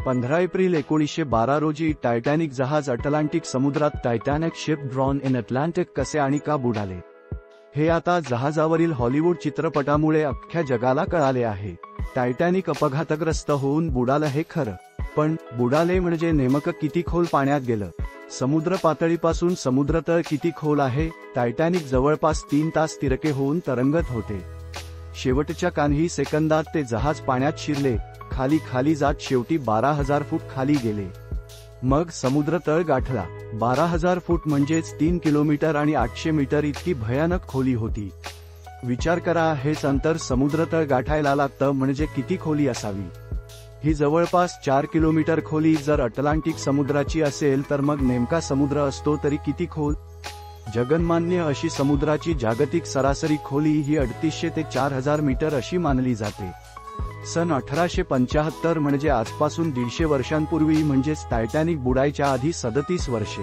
15 April 1912 रोजी Titanic जहाज Atlantic समुद्रात Titanic ship drawn in Atlantic कसे आणि का बुडाले हे आता जहाजावरील हॉलिवूड चित्रपटामुळे अख्ख्या जगाला कळाले आहे। टायटॅनिक अपघातग्रस्त होऊन बुडालं हे खरं, पण बुडाले म्हणजे नेमकं किती खोल पाण्यात गेलं? समुद्र पातळीपासून समुद्रतळ किती खोल आहे? टायटॅनिक जवळपास 3 तास तिरके होऊन तरंगत होते। शेवटच्या काही सेकंदात ते जहाज पाण्यात शिरले, खाली जात शेवटी 12,000 फूट खाली गेले। मग समुद्रतळ गाठला। 12,000 फूट म्हणजेच 3 किलोमीटर आणि 800 मीटर इतकी भयानक खोली होती। विचार करा, हेच अंतर समुद्रतळ गाठायला लागतं म्हणजे किती खोली असावी? ही जवळपास 4 किलोमीटर खोली जर अटलांटिक समुद्राची असेल तर मग नेमका समुद्र असतो तरी किती खोल? जगन्मान्य अशी समुद्राची जागतिक सरासरी खोली ही 3800 ते 4000 मीटर अशी मानली जाते। सन 1875 म्हणजे आजपासून 150 वर्षांपूर्वी, म्हणजेच टायटॅनिक बुडायच्या आधी 37 वर्षे,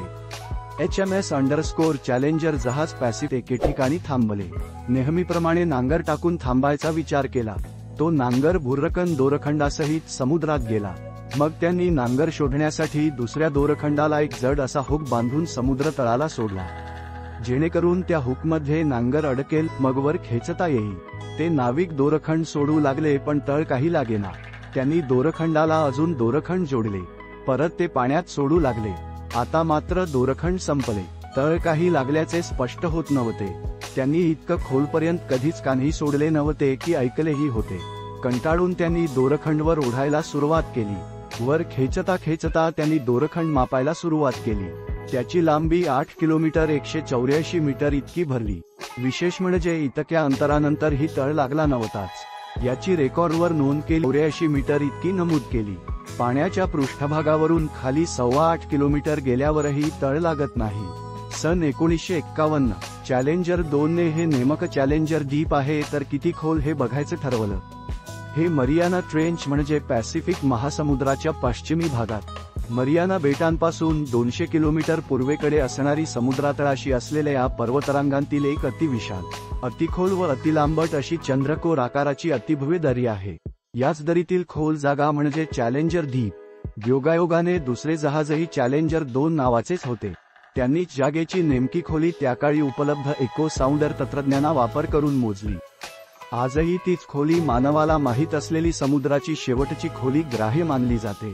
HMS चॅलेंजर जहाज पॅसिफिक एके ठिकाणी थांबले। नेहमीप्रमाणे नांगर टाकून थांबायचा विचार केला। तो नांगर भुर्रकन दोरखंडासहित समुद्रात गेला। मग त्यांनी नांगर शोधण्यासाठी दुसऱ्या दोरखंडाला एक जड असा हुक बांधून समुद्र तळाला सोडला, जेणेकरून त्या हुकमध्ये नांगर अडकेल, मग वर खेचता येईल। ते नाविक दोरखंड सोडू लागले, पण तळ काही लागेना। त्यांनी दोरखंडाला अजून दोरखंड जोडले, परत ते पाण्यात सोडू लागले। आता मात्र दोरखंड संपले, तळ काही लागल्याचे स्पष्ट होत नव्हते। त्यांनी इतकं खोलपर्यंत कधीच कान्ही सोडले नव्हते की ऐकलेही होते। कंटाळून त्यांनी दोरखंडवर ओढायला सुरुवात केली। वर खेचता त्यांनी दोरखंड मापायला सुरुवात केली। त्याची लांबी 8 किलोमीटर 184 मीटर इतकी भरली। विशेष म्हणजे इतक्या अंतरानंतर ही तळ लागला नव्हताच, याची रेकॉर्डवर नोंद केली। 84 मीटर इतकी नमूद केली। पाण्याच्या पृष्ठभागावरून खाली 8.25 किलोमीटर गेल्यावरही तळ लागत नाही। सन 1951 चॅलेंजर 2 ने हे नेमकं चॅलेंजर द्वीप आहे तर किती खोल हे बघायचं ठरवलं। हे मरियाना ट्रेंच म्हणजे पॅसिफिक महासमुद्राच्या पश्चिमी भागात, मरियाना बेटांपासून 200 किलोमीटर पूर्वेकडे असणारी समुद्रातळाशी असलेल्या या पर्वतरांगांतील एक अतिविशाल, अतिखोल व अतिलांबट अशी चंद्रकोर आकाराची अतिभव्य दरी आहे। याच दरीतील खोल जागा म्हणजे चॅलेंजर द्वीप। योगायोगाने दुसरे जहाजही चॅलेंजर 2 नावाचेच होते। त्यांनी जागेची नेमकी खोली त्याकाळी उपलब्ध इको साऊंडर तंत्रज्ञाना वापर करून मोजली। आजही तीच खोली मानवाला माहीत असलेली समुद्राची शेवटची खोली ग्राह्य मानली जाते।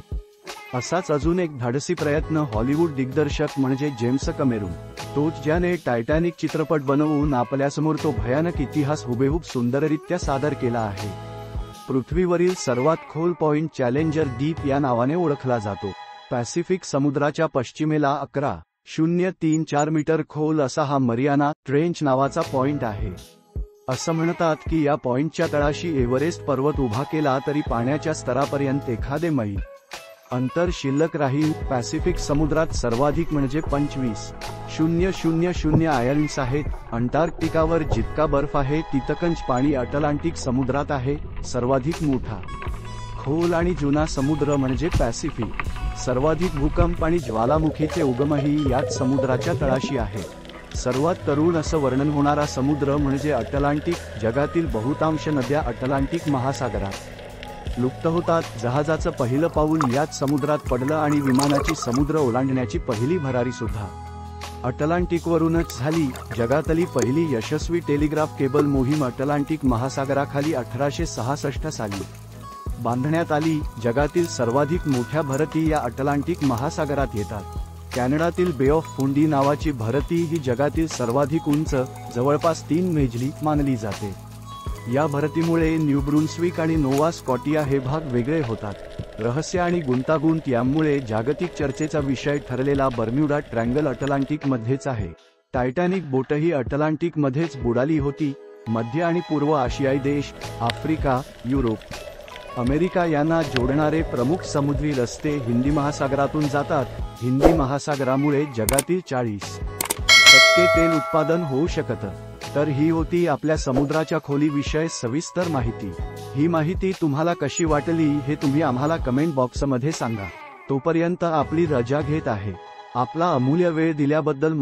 असाच अजून एक धाडसी प्रयत्न हॉलिवूड दिग्दर्शक म्हणजे जेम्स कॅमेरून, तोच ज्याने टायटॅनिक चित्रपट बनवून आपल्यासमोर तो भयानक इतिहास हुबेहूब सुंदररित्या सादर केला आहे। पृथ्वीवरील सर्वात खोल पॉइंट चॅलेंजर द्वीप या नावाने ओळखला जातो। पॅसिफिक समुद्राच्या पश्चिमेला 11.034 मीटर खोल असा हा मरियाना ट्रेंच नावाचा पॉइंट आहे। असं म्हणतात की या पॉइंटच्या तळाशी एव्हरेस्ट पर्वत उभा केला तरी पाण्याच्या स्तरापर्यंत एखादे मैल अंतर शिल्लक राहील। पॅसिफिक समुद्रात सर्वाधिक म्हणजे 25,000 आयलंड्स आहेत। अंटार्क्टिकावर जितका बर्फ आहे तितकंच पाणी अटलांटिक समुद्रात आहे। सर्वाधिक मोठा, खोल आणि जुना समुद्र म्हणजे पॅसिफिक। सर्वाधिक भूकंप आणि ज्वालामुखीचे उगमही याच समुद्राच्या तळाशी आहे। सर्वात तरुण असं वर्णन होणारा समुद्र म्हणजे अटलांटिक। जगातील बहुतांश नद्या अटलांटिक महासागरात लुप्त होतात। जहाजाचं पहिलं पाऊल याच समुद्रात पडलं आणि विमानाची समुद्र ओलांडण्याची पहिली भरारी सुद्धा अटलांटिकवरूनच झाली। जगातली पहिली यशस्वी टेलिग्राफ केबल मोहीम अटलांटिक महासागराखाली 1866 साली बांधण्यात आली। जगातील सर्वाधिक मोठ्या भरती या अटलांटिक महासागरात येतात। कॅनडातील बे ऑफ फुंडी नावाची भरती ही जगातील सर्वाधिक उंच, जवळपास 3 मेजली मानली जाते। या भरतीमुळे न्यू ब्रुन्सविक आणि नोवा स्कॉटिया हे भाग वेगळे होतात। रहस्य आणि गुंतागुंत यामुळे जागतिक चर्चेचा विषय ठरलेला बर्म्युडा ट्रँगल अटलांटिकमध्येच आहे। टायटॅनिक बोटही अटलांटिकमध्येच बुडाली होती। मध्य आणि पूर्व आशियाई देश, आफ्रिका, युरोप, अमेरिका यांना जोडणारे प्रमुख समुद्री रस्ते हिंदी महासागरातून जातात। हिंदी महासागरामुळे जगातील 40% तेल उत्पादन होऊ शकतं। तर ही होती आपल्या समुद्राच्या खोलीविषयी सविस्तर माहिती। ही माहिती तुम्हाला कशी वाटली हे तुम्ही आम्हाला कमेंट बॉक्समध्ये सांगा। तोपर्यंत आपली रजा घेत आहे। आपला अमूल्य वेळ दिल्याबद्दल